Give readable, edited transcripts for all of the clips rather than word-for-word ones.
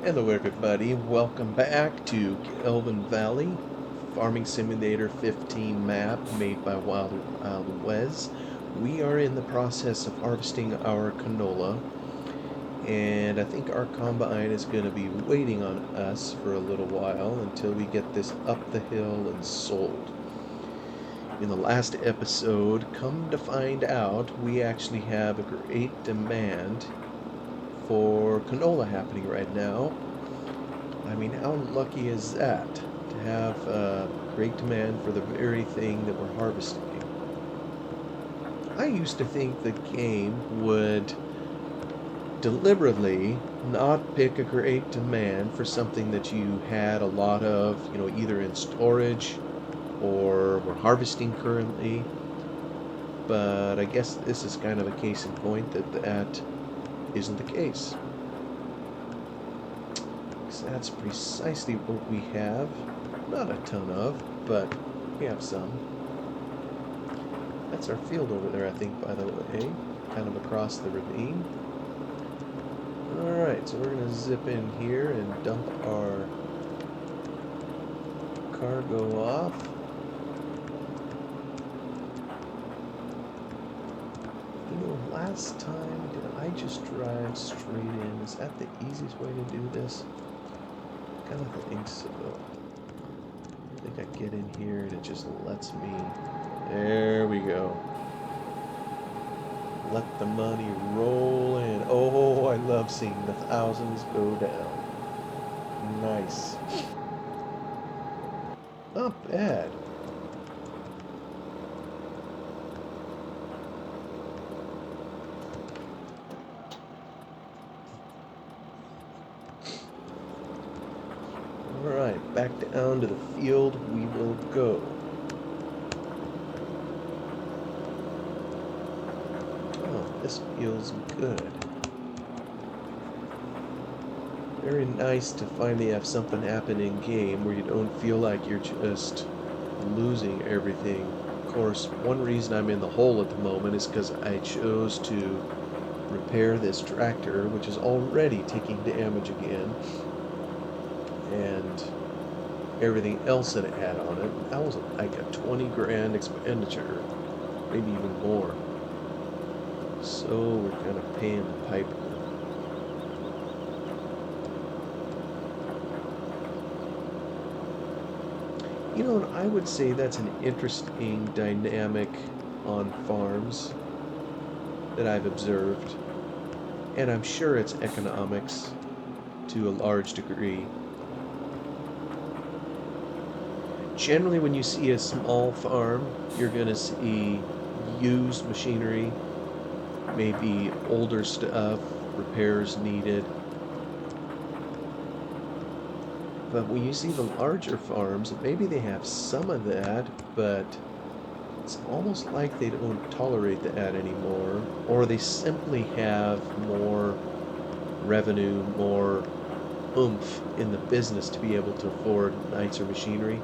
Hello everybody, welcome back to Gelvin Valley, Farming Simulator 15 map made by Wild Wes. We are in the process of harvesting our canola, and I think our combine is going to be waiting on us for a little while until we get this up the hill and sold. In the last episode, come to find out, we actually have a great demand for canola happening right now. I mean, how lucky is that to have great demand for the very thing that we're harvesting? I used to think the game would deliberately not pick a great demand for something that you had a lot of, either in storage or we're harvesting currently. But I guess this is kind of a case in point that isn't the case. That's precisely what we have. Not a ton of, but we have some. That's our field over there, I think, by the way. Kind of across the ravine. Alright, so we're going to zip in here and dump our cargo off. Last time, did I just drive straight in? Is that the easiest way to do this? I kind of think so. I think I get in here and it just lets me. There we go. Let the money roll in. Oh, I love seeing the thousands go down. Nice. Not bad. Alright, back down to the field we will go. Oh, this feels good. Very nice to finally have something happen in game where you don't feel like you're just losing everything. Of course, one reason I'm in the hole at the moment is because I chose to repair this tractor, which is already taking damage again. And everything else that it had on it, that was like a 20 grand expenditure, maybe even more. So we're kind of paying the piper. And I would say that's an interesting dynamic on farms that I've observed, and I'm sure it's economics to a large degree. Generally, when you see a small farm, you're going to see used machinery, maybe older stuff, repairs needed. But when you see the larger farms, maybe they have some of that, but it's almost like they don't tolerate that anymore, or they simply have more revenue, more oomph in the business to be able to afford nicer machinery.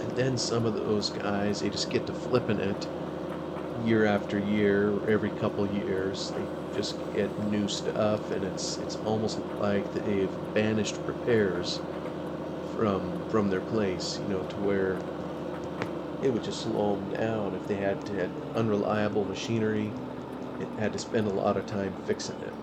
And then some of those guys, they just get to flipping it year after year, or every couple years. They just get new stuff, and it's almost like they've banished repairs from their place, to where it would just slow them down if they had unreliable machinery. It had to spend a lot of time fixing it.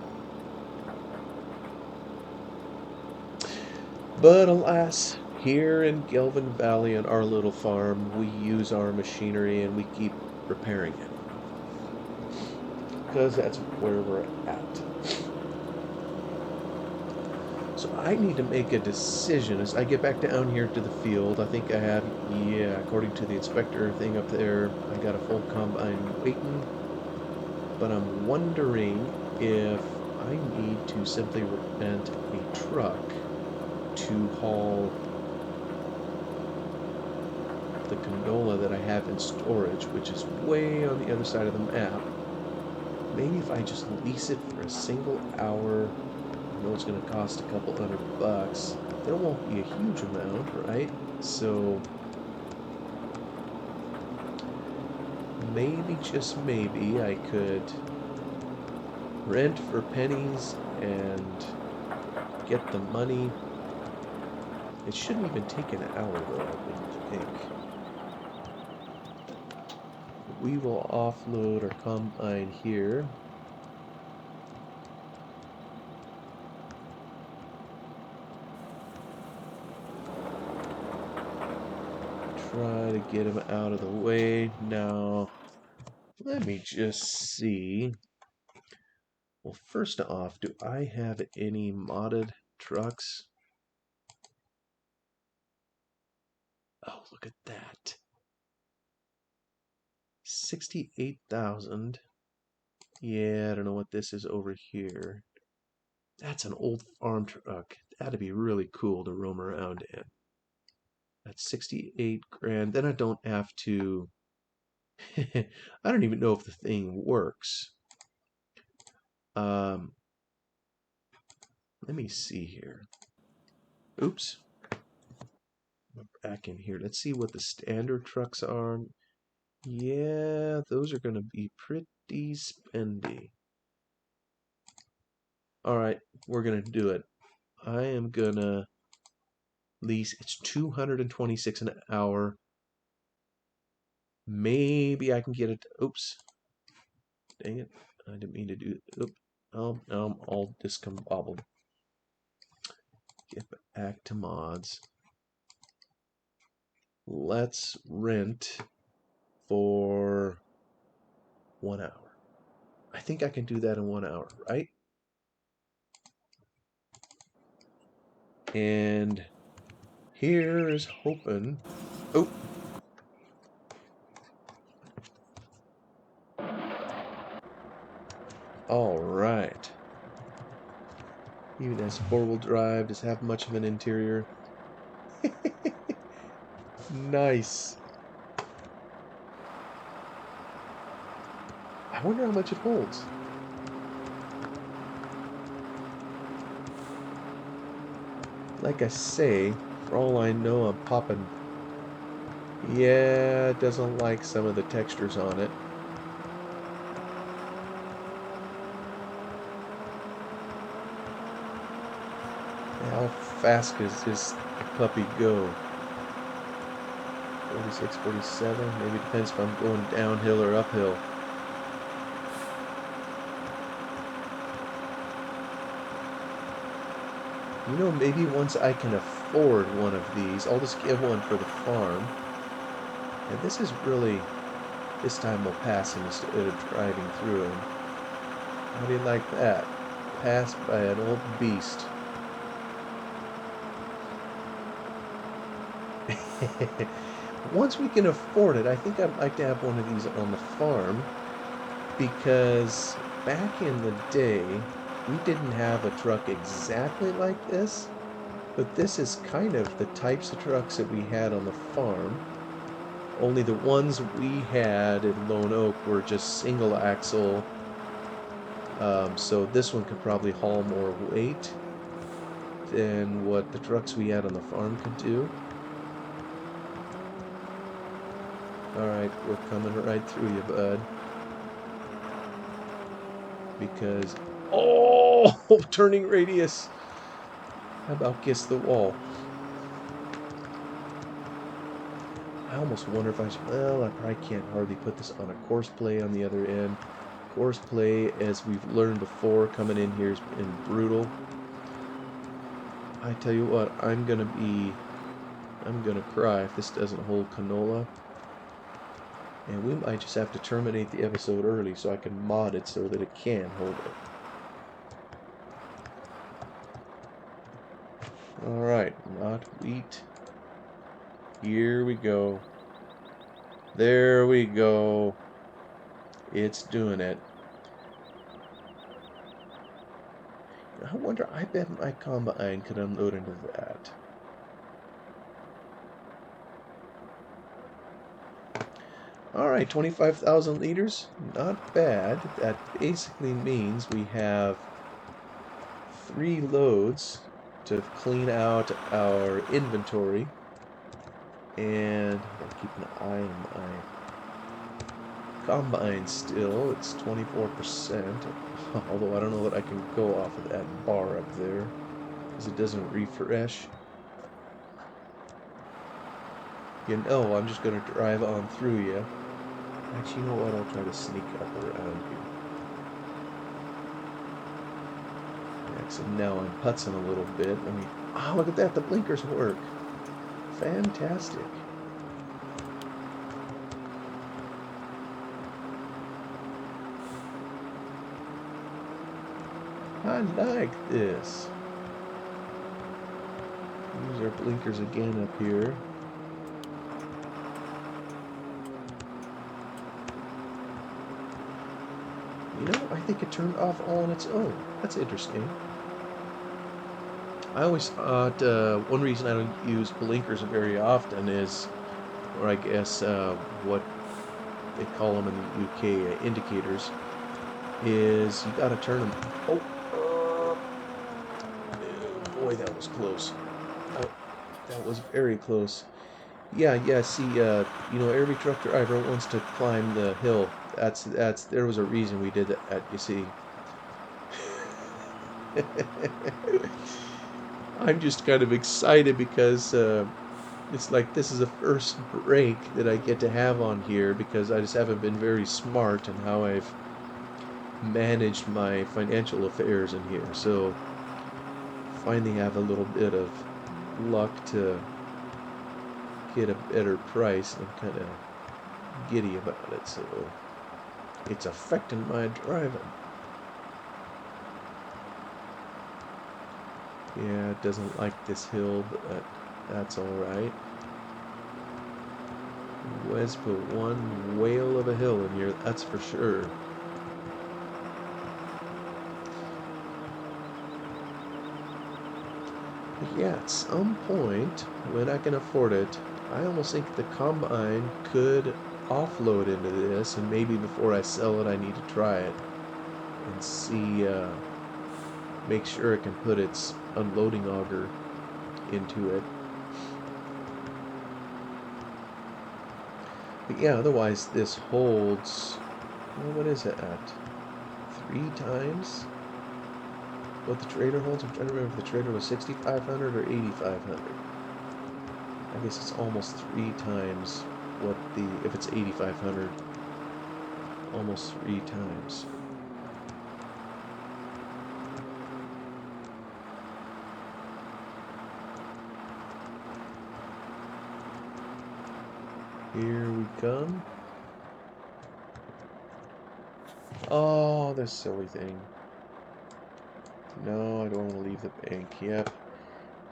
But alas, here in Gelvin Valley on our little farm, we use our machinery and we keep repairing it. Because that's where we're at. So I need to make a decision as I get back down here to the field. I think I have, according to the inspector thing up there, I got a full combine waiting. But I'm wondering if I need to simply rent a truck to haul the canola that I have in storage, which is way on the other side of the map. Maybe if I just lease it for a single hour, I know it's going to cost a couple $100. There won't be a huge amount, right? So maybe, just maybe, I could rent for pennies and get the money. It shouldn't even take an hour though, I wouldn't think. We will offload our combine here. Try to get him out of the way. Now, let me just see. Well, first off, do I have any modded trucks? Oh, look at that. 68,000. Yeah, I don't know what this is over here. That's an old farm truck. That'd be really cool to roam around in. That's 68 grand. Then I don't have to. I don't even know if the thing works. Let me see here. Oops. Back in here. Let's see what the standard trucks are. Yeah, those are going to be pretty spendy. All right, we're going to do it. I am going to lease. It's 226 an hour. Maybe I can get it. Oops. Dang it. I didn't mean to do it. Oop. Oh, now I'm all discombobbled. Get back to mods. Let's rent for 1 hour. I think I can do that in 1 hour, right? And here's hoping. Oh. All right. Even as four-wheel drive, does it have much of an interior? Nice. I wonder how much it holds. Like I say, for all I know, I'm popping. Yeah, it doesn't like some of the textures on it. How fast does this puppy go? 46, 47? Maybe it depends if I'm going downhill or uphill. You know, maybe once I can afford one of these, I'll just get one for the farm. And this is really, this time we'll pass him instead of driving through him. How do you like that? Passed by an old beast. Once we can afford it, I think I'd like to have one of these on the farm, because back in the day, we didn't have a truck exactly like this, but this is kind of the types of trucks that we had on the farm. Only the ones we had in Lone Oak were just single axle, so this one could probably haul more weight than what the trucks we had on the farm could do. Alright, we're coming right through you, bud. Because... Oh! Turning radius! How about kiss the wall? I almost wonder if I should... Well, I probably can't hardly put this on a course play on the other end. Course play, as we've learned before, coming in here has been brutal. I tell you what, I'm gonna cry if this doesn't hold canola. And we might just have to terminate the episode early so I can mod it so that it can hold it. Alright, not wheat. Here we go. There we go. It's doing it. I wonder, I bet my combine could unload into that. Alright, 25,000 liters. Not bad. That basically means we have 3 loads to clean out our inventory. And I'll keep an eye on my combine still. It's 24%. Although I don't know that I can go off of that bar up there. because it doesn't refresh. You know, I'm just going to drive on through you. Actually, you know what? I'll try to sneak up around you. Yeah, so now I'm putzing a little bit. I mean, oh, look at that. The blinkers work. Fantastic. I like this. Use our blinkers again up here. You know, I think it turned off all on its own. That's interesting. I always thought one reason I don't use blinkers very often is, or I guess what they call them in the UK, indicators, is you gotta turn them. Oh, boy, that was close. Oh, that was very close. Yeah, see, you know, every truck driver wants to climb the hill. There was a reason we did that, you see. I'm just kind of excited because it's like this is the first break that I get to have on here because I just haven't been very smart in how I've managed my financial affairs in here. So finally have a little bit of luck to get a better price. I'm kind of giddy about it, so it's affecting my driving. Yeah, it doesn't like this hill, but that's alright. Wes put one whale of a hill in here, that's for sure. But yeah, at some point, when I can afford it, I almost think the combine could offload into this, and maybe before I sell it, I need to try it and see, make sure it can put its unloading auger into it. But yeah, otherwise this holds, well, what is it at? 3 times what the trader holds? I'm trying to remember if the trader was 6,500 or 8,500. I guess it's almost 3 times what the, if it's 8,500, almost 3 times. Here we come. Oh, this silly thing. No, I don't want to leave the bank. Yep.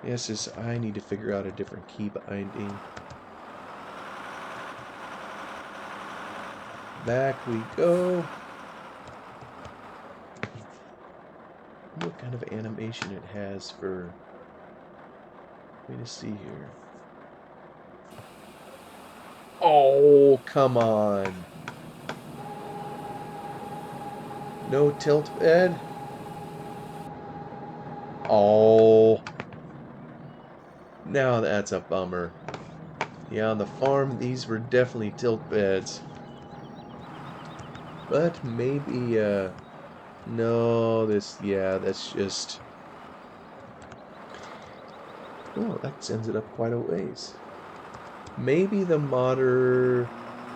Yes, is I need to figure out a different key binding. Back we go. What kind of animation it has for... Let me just see here. Oh, come on. No tilt bed? Oh. Now that's a bummer. Yeah, on the farm, these were definitely tilt beds. But maybe, no, this, yeah, that's just... Oh, that sends it up quite a ways. Maybe the modder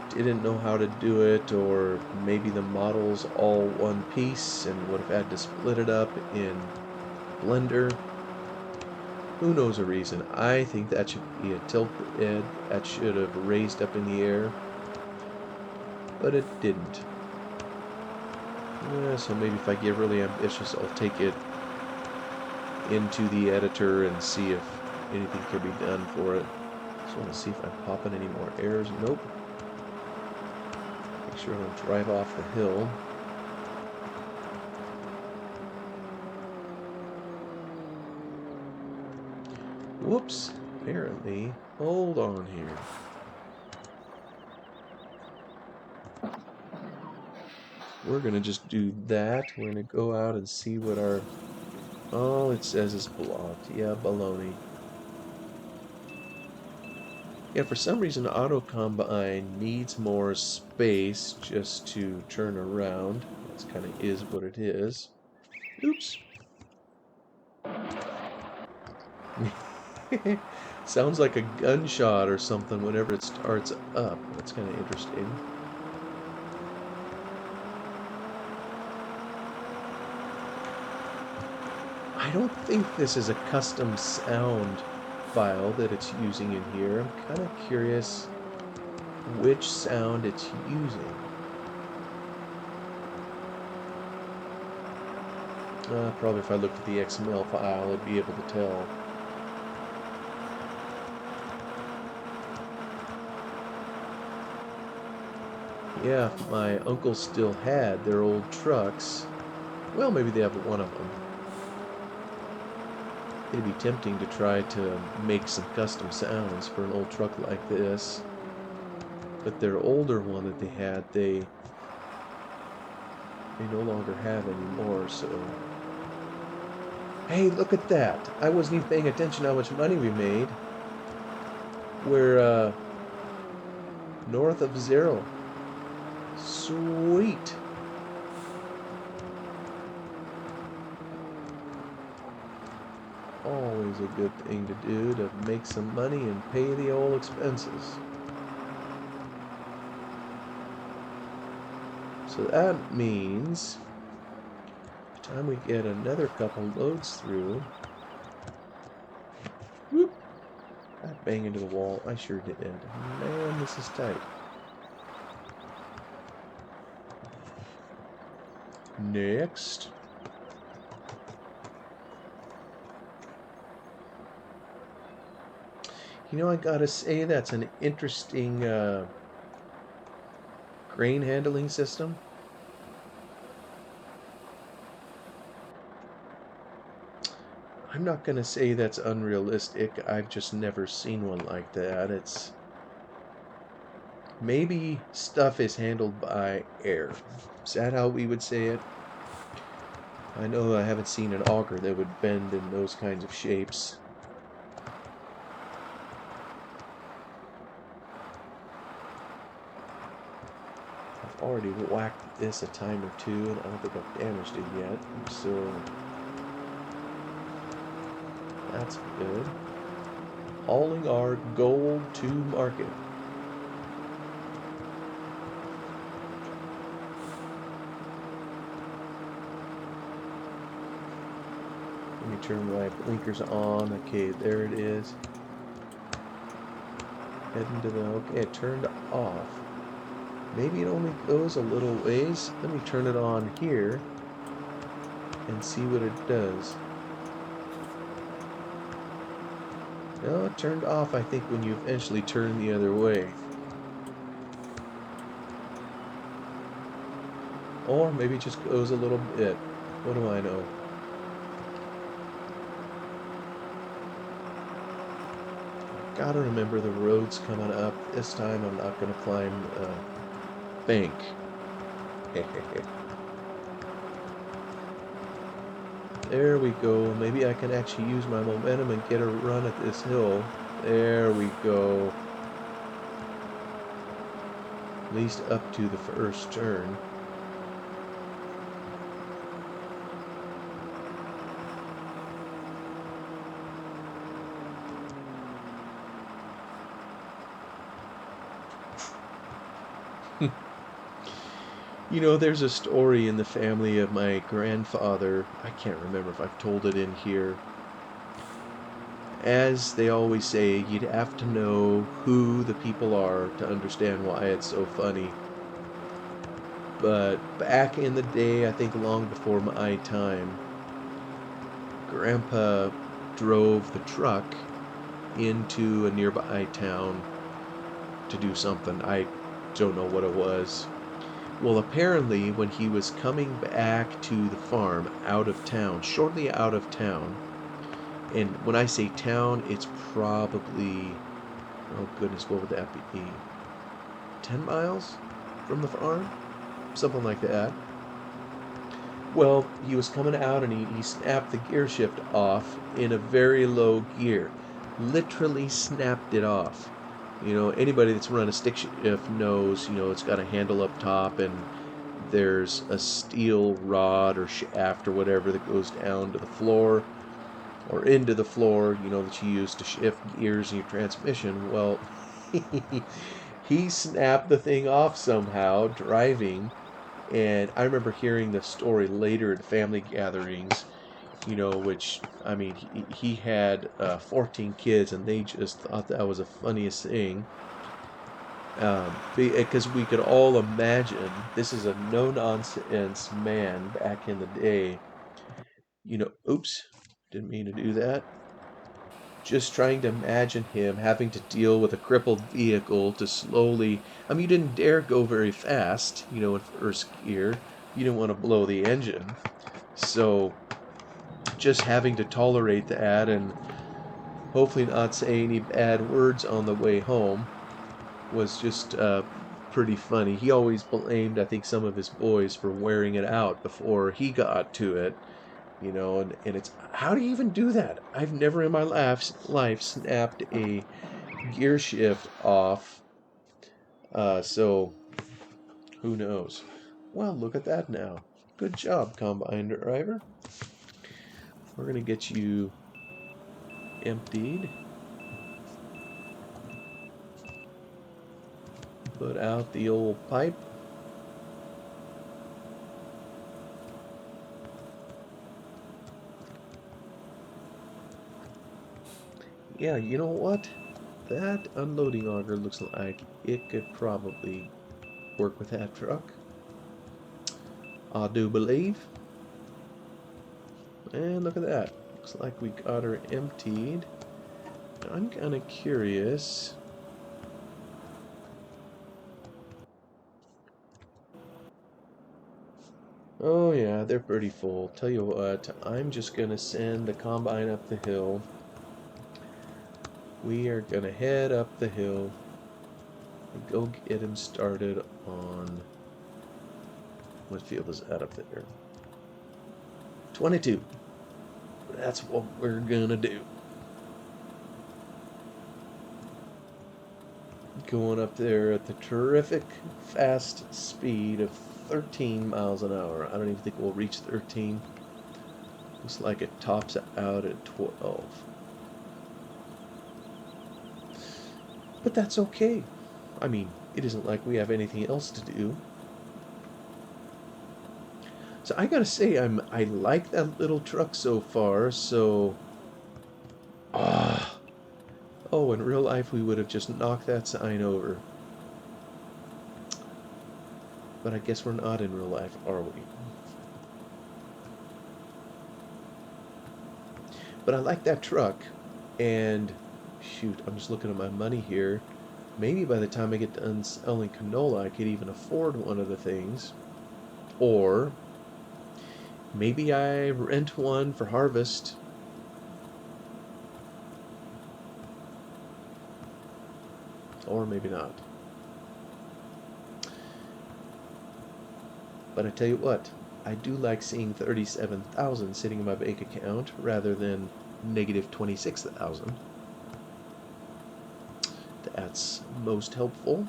didn't know how to do it, or maybe the model's all one piece and would have had to split it up in Blender. Who knows a reason? I think that should be a tilt bed that should have raised up in the air, but it didn't. Yeah, so maybe if I get really ambitious, I'll take it into the editor and see if anything can be done for it. Just want to see if I'm popping any more errors. Nope. Make sure I don't drive off the hill. Whoops. Apparently. Hold on here. We're going to just do that. We're going to go out and see what our... Oh, it says it's blocked. Yeah, baloney. Yeah, for some reason Auto Combine needs more space just to turn around. That's kind of is what it is. Oops. Sounds like a gunshot or something whenever it starts up. That's kind of interesting. I don't think this is a custom sound file that it's using in here. I'm kind of curious which sound it's using. Probably if I looked at the XML file, I'd be able to tell. Yeah, if my uncle still had their old trucks, well, maybe they have one of them. It'd be tempting to try to make some custom sounds for an old truck like this. But their older one that they had, they no longer have anymore, so... Hey, look at that! I wasn't even paying attention to how much money we made. We're, north of 0. Sweet! Always a good thing to do, to make some money and pay the old expenses. So that means by the time we get another couple loads through, whoop, I bang into the wall. I sure did. Man, this is tight. Next. You know, I gotta say, that's an interesting grain handling system. I'm not gonna say that's unrealistic. I've just never seen one like that. It's... maybe stuff is handled by air. Is that how we would say it? I know I haven't seen an auger that would bend in those kinds of shapes. I've already whacked this a time or two, and I don't think I've damaged it yet, so that's good. Hauling our gold to market. Let me turn my blinkers on. Okay, there it is. Heading to the... okay, it turned off. Maybe it only goes a little ways. Let me turn it on here and see what it does. No, it turned off, I think, when you eventually turn the other way. Or maybe it just goes a little bit. What do I know? Gotta remember the road's coming up. This time I'm not gonna climb a bank. There we go. Maybe I can actually use my momentum and get a run at this hill. There we go. At least up to the first turn. You know, there's a story in the family of my grandfather. I can't remember if I've told it in here. As they always say, you'd have to know who the people are to understand why it's so funny. But back in the day, I think long before my time, Grandpa drove the truck into a nearby town to do something. I don't know what it was. Well, apparently, when he was coming back to the farm out of town, shortly out of town, and when I say town, it's probably, oh goodness, what would that be? 10 miles from the farm? Something like that. Well, he was coming out and he snapped the gear shift off in a very low gear. Literally snapped it off. You know, anybody that's run a stick shift knows, you know, it's got a handle up top and there's a steel rod or shaft or whatever that goes down to the floor. or into the floor, that you use to shift gears in your transmission. Well, he snapped the thing off somehow driving, and I remember hearing the story later at family gatherings, which, I mean, he had 14 kids, and they just thought that was the funniest thing. Because we could all imagine this is a no-nonsense man back in the day. Oops, didn't mean to do that. Just trying to imagine him having to deal with a crippled vehicle to slowly. I mean, you didn't dare go very fast, in first gear. You didn't want to blow the engine. So just having to tolerate that and hopefully not say any bad words on the way home was just pretty funny. He always blamed, I think, some of his boys for wearing it out before he got to it. And it's, how do you even do that? I've never in my life snapped a gear shift off. So who knows? Well, look at that now. Good job, combine driver. We're going to get you emptied. Put out the old pipe. Yeah, you know what? That unloading auger looks like it could probably work with that truck. I do believe. And look at that. Looks like we got her emptied. I'm kind of curious. Oh yeah, they're pretty full. Tell you what, I'm just going to send the combine up the hill. We are going to head up the hill and go get him started on... What field is that up there? 22. That's what we're going to do. Going up there at the terrific fast speed of 13 miles an hour. I don't even think we'll reach 13. Looks like it tops out at 12. But that's okay. I mean, it isn't like we have anything else to do. So I gotta say, I like that little truck so far. So, oh, in real life we would have just knocked that sign over. But I guess we're not in real life, are we? But I like that truck, and shoot, I'm just looking at my money here. Maybe by the time I get done selling canola, I could even afford one of the things. Or maybe I rent one for harvest. Or maybe not. But I tell you what, I do like seeing 37,000 sitting in my bank account rather than negative 26,000. That's most helpful.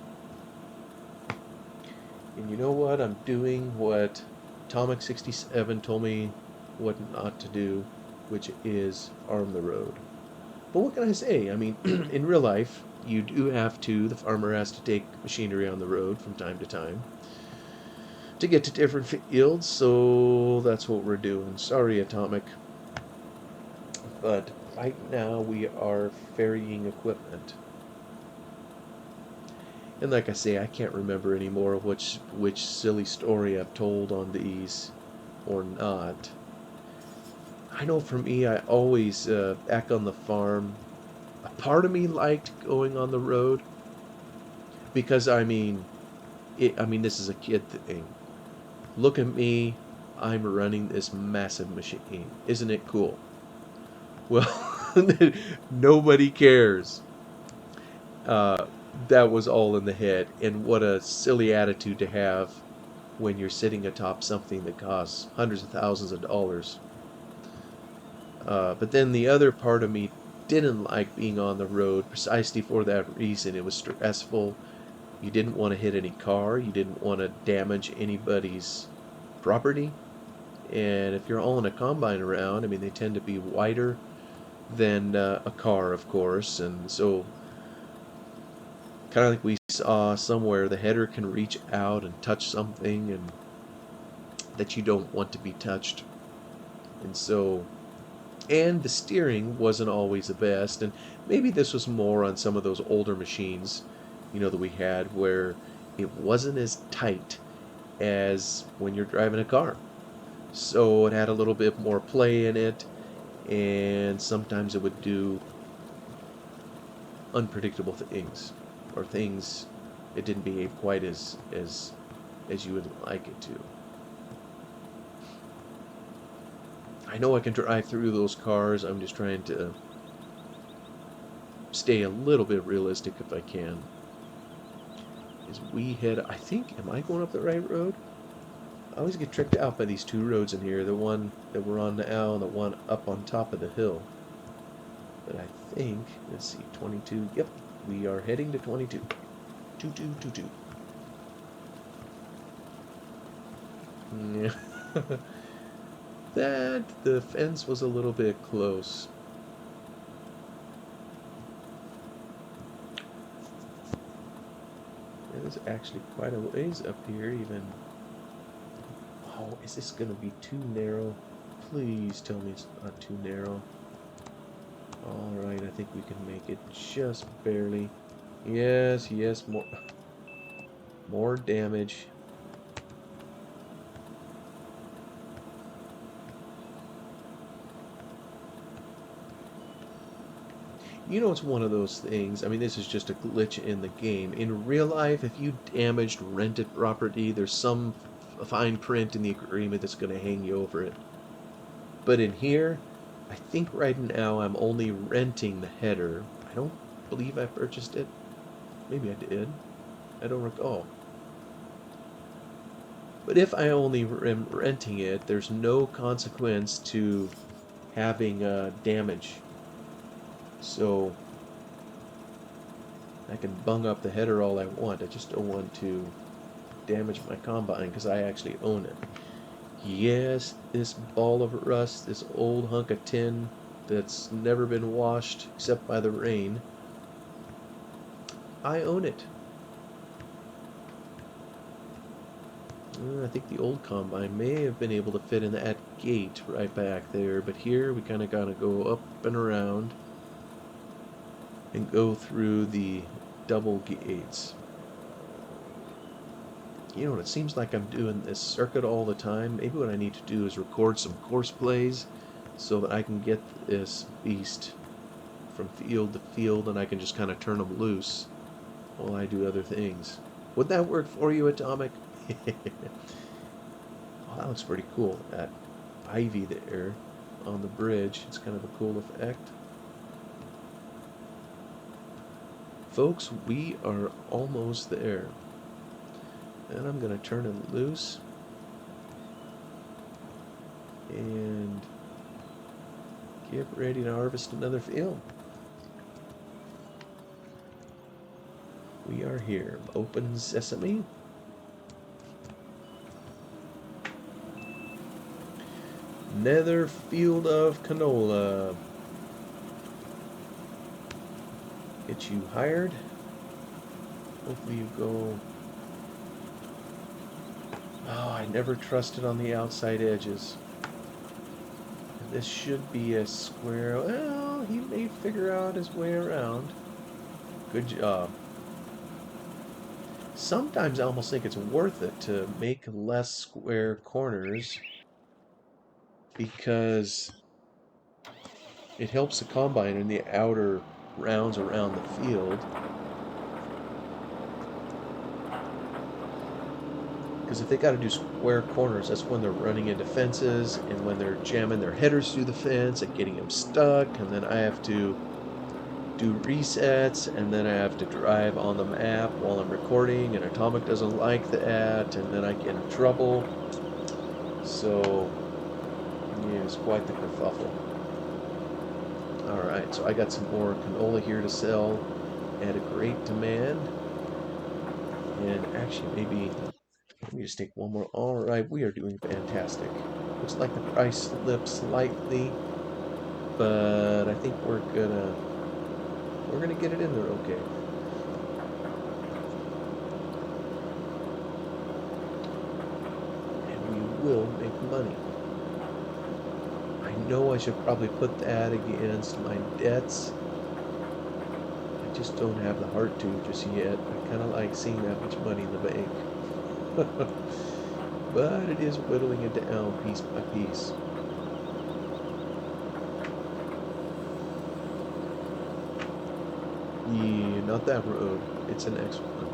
And you know what? I'm doing what Atomic 67 told me what not to do, which is farm the road. But what can I say? I mean, in real life, you do have to, the farmer has to take machinery on the road from time to time to get to different fields, so that's what we're doing. Sorry, Atomic. But right now we are ferrying equipment. And like I say, I can't remember anymore which silly story I've told on these or not. I know for me, I always, back on the farm, a part of me liked going on the road because, I mean, this is a kid thing. Look at me, I'm running this massive machine. Isn't it cool? Well, nobody cares. That was all in the head, and what a silly attitude to have when you're sitting atop something that costs hundreds of thousands of dollars. But then the other part of me didn't like being on the road precisely for that reason. It was stressful. You didn't want to hit any car. You didn't want to damage anybody's property. And if you're hauling a combine around, I mean, they tend to be wider. than a car, of course. And so, kind of like we saw somewhere, the header can reach out and touch something and that you don't want to be touched. And so, and the steering wasn't always the best. And maybe this was more on some of those older machines, that we had, where it wasn't as tight as when you're driving a car. So it had a little bit more play in it, and sometimes it would do unpredictable things, or things it didn't behave quite as you would like it to. I know I can drive through those cars. I'm just trying to stay a little bit realistic if I can. As we head, I think, am I going up the right road? I always get tricked out by these two roads in here. The one that we're on now and the one up on top of the hill. But I think, let's see, 22. Yep, we are heading to 22. 2222. Yeah. The fence was a little bit close. There's actually quite a ways up here even. Oh, is this going to be too narrow? Please tell me it's not too narrow. Alright, I think we can make it just barely. Yes, yes, more damage. It's one of those things. I mean, this is just a glitch in the game. In real life, if you damaged rented property, there's some fine print in the agreement that's going to hang you over it. But in here, I think right now I'm only renting the header. I don't believe I purchased it. Maybe I did. I don't recall. But if I only am renting it, there's no consequence to having damage. So I can bung up the header all I want. I just don't want to damage my combine because I actually own it. Yes, this ball of rust, this old hunk of tin that's never been washed except by the rain, I own it. I think the old combine may have been able to fit in that gate right back there, but here we kind of got to go up and around and go through the double gates. It seems like I'm doing this circuit all the time. Maybe what I need to do is record some course plays so that I can get this beast from field to field and I can just kind of turn them loose while I do other things. Would that work for you, Atomic? Well, that looks pretty cool. That ivy there on the bridge. It's kind of a cool effect. Folks, we are almost there. And I'm going to turn it loose. And get ready to harvest another field. We are here. Open sesame. Another field of canola. Get you hired. Hopefully you go. Oh, I never trusted on the outside edges. This should be a square. Well, he may figure out his way around. Good job. Sometimes I almost think it's worth it to make less square corners because it helps the combine in the outer rounds around the field. Because if they got to do square corners, that's when they're running into fences and when they're jamming their headers through the fence and getting them stuck, and then I have to do resets, and then I have to drive on the map while I'm recording, and Atomic doesn't like that, and then I get in trouble. So, yeah, it's quite the kerfuffle. Alright, so I got some more canola here to sell at a great demand. And actually, maybe, let me just take one more. Alright, we are doing fantastic. Looks like the price slipped slightly. but I think we're gonna get it in there okay. And we will make money. I know I should probably put that against my debts. I just don't have the heart to just yet. I kind of like seeing that much money in the bank. But it is whittling it down piece by piece. Yeah, not that road. It's the next one.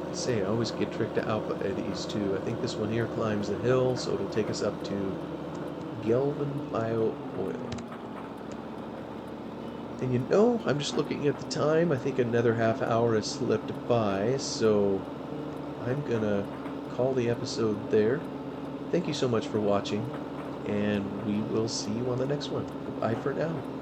I say, I always get tricked out by these two. I think this one here climbs the hill, so it'll take us up to Gelvin Valley. And you know, I'm just looking at the time. I think another half hour has slipped by, so I'm gonna call the episode there. Thank you so much for watching, and we will see you on the next one. Bye for now.